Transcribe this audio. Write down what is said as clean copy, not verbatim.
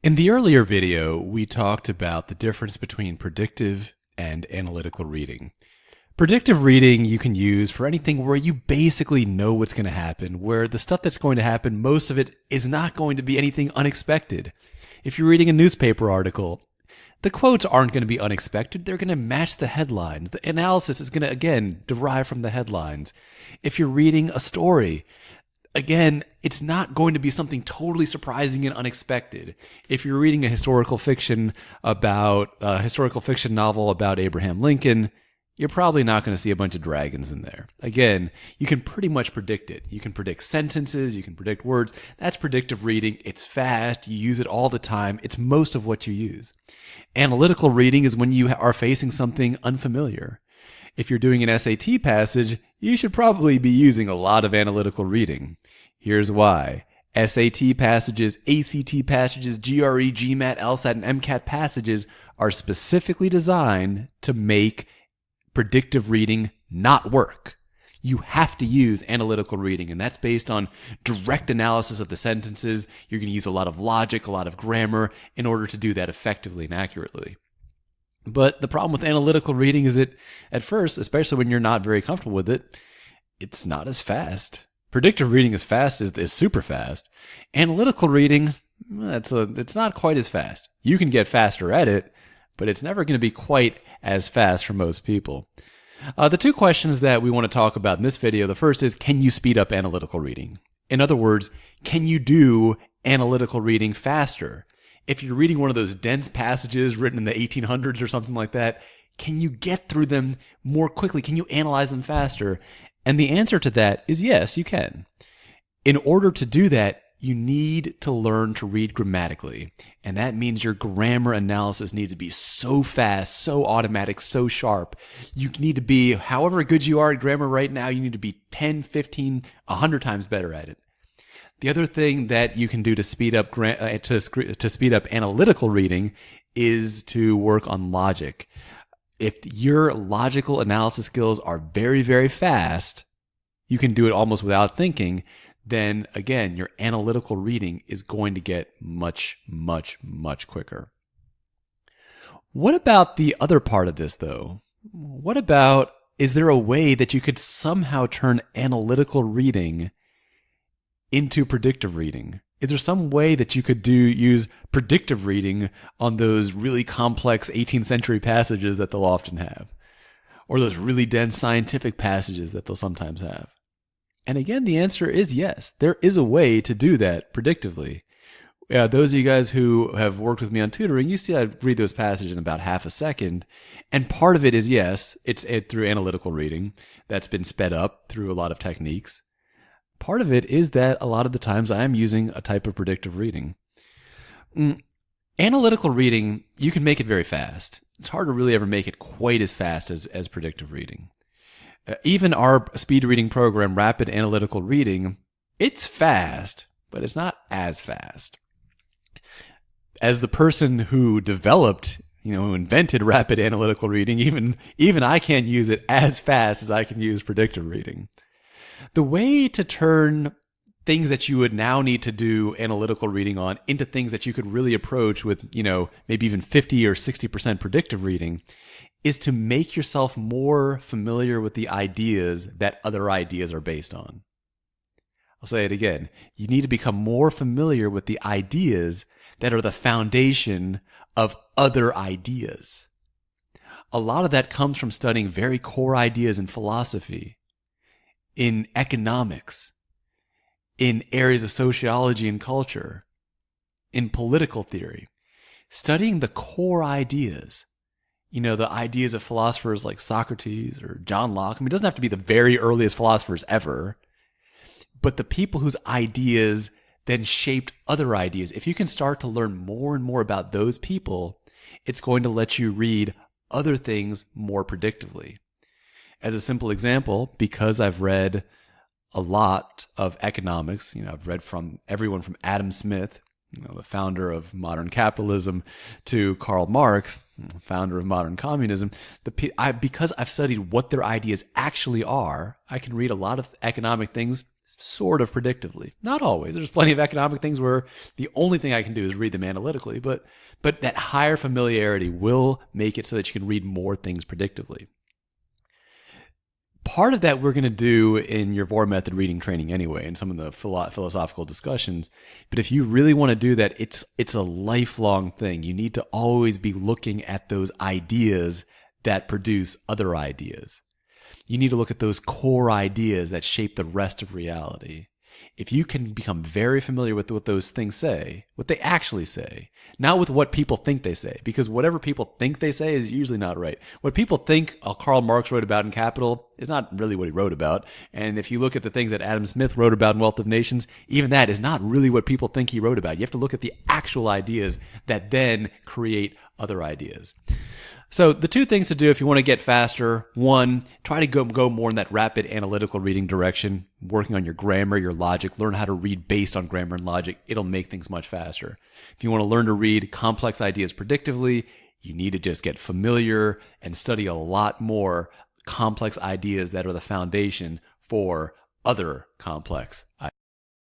In the earlier video, we talked about the difference between predictive and analytical reading. Predictive reading you can use for anything where you basically know what's going to happen, where the stuff that's going to happen, most of it is not going to be anything unexpected. If you're reading a newspaper article, the quotes aren't going to be unexpected. They're going to match the headlines. The analysis is going to, again, derive from the headlines. If you're reading a story, again, it's not going to be something totally surprising and unexpected. If you're reading a historical fiction novel about Abraham Lincoln, you're probably not going to see a bunch of dragons in there. Again, you can pretty much predict it. You can predict sentences, you can predict words. That's predictive reading. It's fast. You use it all the time. It's most of what you use. Analytical reading is when you are facing something unfamiliar. If you're doing an SAT passage, you should probably be using a lot of analytical reading. Here's why. SAT passages, ACT passages, GRE, GMAT, LSAT, and MCAT passages are specifically designed to make predictive reading not work. You have to use analytical reading, and that's based on direct analysis of the sentences. You're going to use a lot of logic, a lot of grammar in order to do that effectively and accurately. But the problem with analytical reading is that at first, especially when you're not very comfortable with it, it's not as fast. Predictive reading is fast, is super fast. Analytical reading, it's not quite as fast. You can get faster at it, but it's never going to be quite as fast for most people. The two questions that we want to talk about in this video, the first is, can you speed up analytical reading? In other words, can you do analytical reading faster? If you're reading one of those dense passages written in the 1800s or something like that, can you get through them more quickly? Can you analyze them faster? And the answer to that is yes, you can. In order to do that, you need to learn to read grammatically. And that means your grammar analysis needs to be so fast, so automatic, so sharp. You need to be, however good you are at grammar right now, you need to be 10, 15, 100 times better at it. The other thing that you can do to speed up analytical reading is to work on logic. If your logical analysis skills are very, very fast, you can do it almost without thinking, then again, your analytical reading is going to get much, much, much quicker. What about the other part of this though? What about, is there a way that you could somehow turn analytical reading into predictive reading? Is there some way that you could use predictive reading on those really complex 18th century passages that they'll often have? Or those really dense scientific passages that they'll sometimes have? And again, the answer is yes. There is a way to do that predictively. Those of you guys who have worked with me on tutoring, you see I read those passages in about half a second. And part of it is, yes, it's through analytical reading that's been sped up through a lot of techniques. Part of it is that a lot of the times I am using a type of predictive reading. Analytical reading, you can make it very fast. It's hard to really ever make it quite as fast as predictive reading. Even our speed reading program, Rapid Analytical Reading, it's fast, but it's not as fast. As the person who developed, who invented rapid analytical reading, even I can't use it as fast as I can use predictive reading. The way to turn things that you would now need to do analytical reading on into things that you could really approach with, maybe even 50 or 60% predictive reading is to make yourself more familiar with the ideas that other ideas are based on. I'll say it again. You need to become more familiar with the ideas that are the foundation of other ideas. A lot of that comes from studying very core ideas in philosophy, in economics, in areas of sociology and culture, in political theory. Studying the core ideas, the ideas of philosophers like Socrates or John Locke. It doesn't have to be the very earliest philosophers ever, but the people whose ideas then shaped other ideas. If you can start to learn more and more about those people, it's going to let you read other things more predictively. As a simple example, because I've read a lot of economics, I've read from everyone from Adam Smith, the founder of modern capitalism, to Karl Marx, founder of modern communism. Because I've studied what their ideas actually are, I can read a lot of economic things sort of predictively. Not always. There's plenty of economic things where the only thing I can do is read them analytically, but that higher familiarity will make it so that you can read more things predictively. Part of that we're going to do in your VOR method reading training anyway, and some of the philosophical discussions. But if you really want to do that, it's a lifelong thing. You need to always be looking at those ideas that produce other ideas. You need to look at those core ideas that shape the rest of reality. If you can become very familiar with what those things say, what they actually say, not with what people think they say, because whatever people think they say is usually not right. What people think Karl Marx wrote about in Capital is not really what he wrote about. And if you look at the things that Adam Smith wrote about in Wealth of Nations, even that is not really what people think he wrote about. You have to look at the actual ideas that then create other ideas. So the two things to do if you want to get faster: one, try to go more in that rapid analytical reading direction, working on your grammar, your logic, learn how to read based on grammar and logic. It'll make things much faster. If you want to learn to read complex ideas predictively, you need to just get familiar and study a lot more complex ideas that are the foundation for other complex ideas.